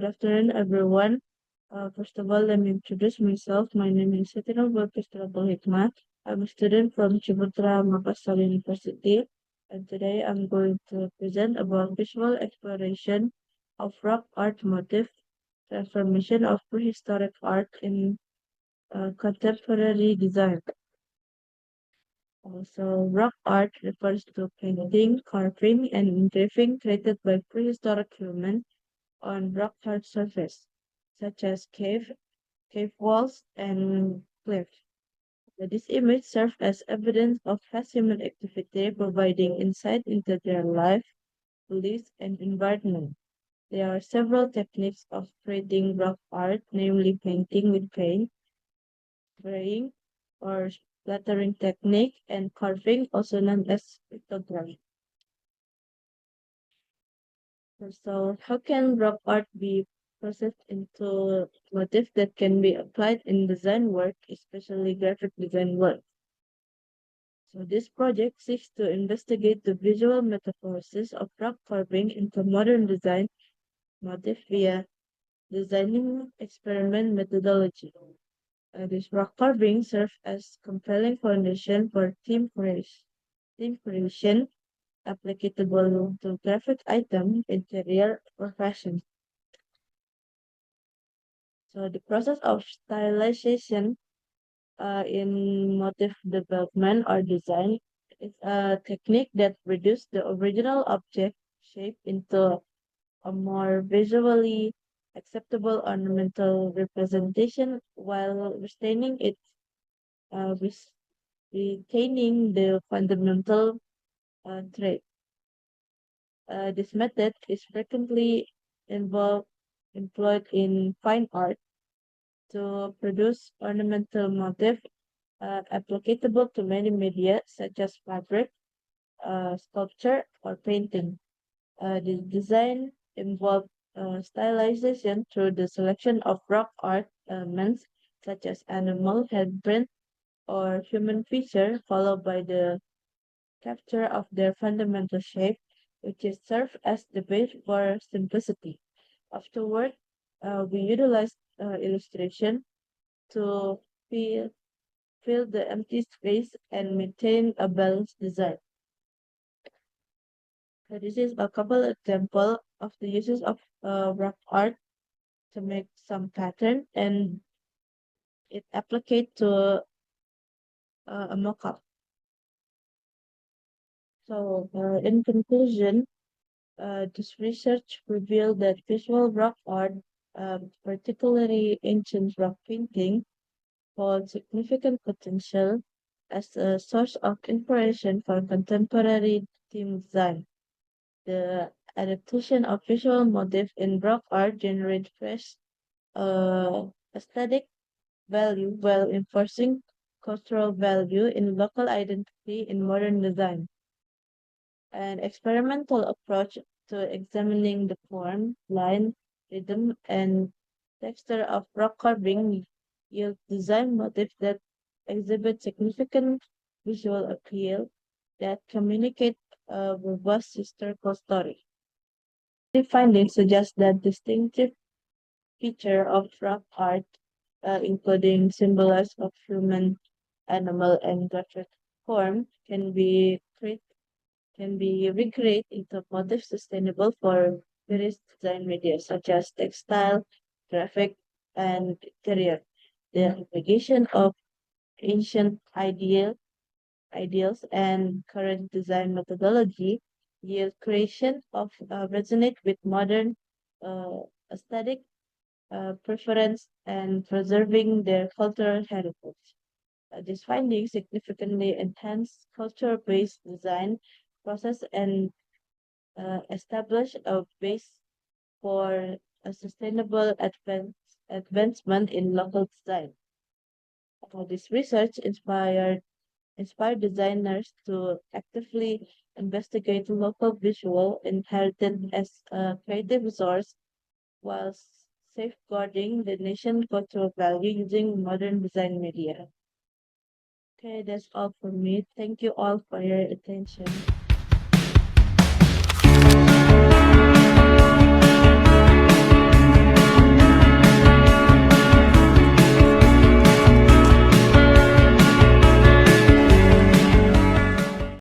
afternoon, everyone. First of all, let me introduce myself. My name is Siti Hikmah. I'm a student from Ciputra Makassar University, and today I'm going to present about visual exploration of rock art motif, transformation of prehistoric art in contemporary design. Also, rock art refers to painting, carving, and engraving created by prehistoric humans on rock-hard surface, such as cave walls, and cliffs. This image serves as evidence of past human activity, providing insight into their life, beliefs, and environment. There are several techniques of creating rock art, namely painting with paint, spraying, or splattering technique, and carving, also known as pictography. So, how can rock art be processed into motif that can be applied in design work, especially graphic design work? So, this project seeks to investigate the visual metamorphosis of rock carving into modern design motif via designing experiment methodology. This rock carving serves as compelling foundation for theme creation applicable to graphic item, interior, or fashion. So the process of stylization in motif development or design is a technique that reduces the original object shape into a more visually acceptable ornamental representation while retaining the fundamental trait. This method is frequently involved, employed in fine art to produce ornamental motif applicable to many media such as fabric, sculpture, or painting. The design involved stylization through the selection of rock art elements such as animal headprint or human feature, followed by the capture of their fundamental shape, which is served as the base for simplicity. Afterward, we utilize illustration to fill, fill the empty space and maintain a balanced design. So this is a couple example of the uses of rock art to make some pattern and it applicate to a mock-up. So in conclusion, this research revealed that visual rock art, particularly ancient rock painting, holds significant potential as a source of inspiration for contemporary theme design. The adaptation of visual motifs in rock art generates fresh aesthetic value while enforcing cultural value in local identity in modern design. An experimental approach to examining the form, line, rhythm, and texture of rock carving yields design motifs that exhibit significant visual appeal that communicate a robust historical story. The findings suggest that distinctive feature of rock art, including symbols of human, animal, and graphic form, can be recreated into motifs sustainable for various design media such as textile, graphic, and interior. The application of ancient ideals and current design methodology yield creation of resonate with modern aesthetic preference and preserving their cultural heritage. These findings significantly enhance culture-based design process and establish a base for a sustainable advancement in local design. This research inspired designers to actively investigate local visual inherited as a creative resource while safeguarding the nation's cultural value using modern design media. Okay, that's all for me. Thank you all for your attention.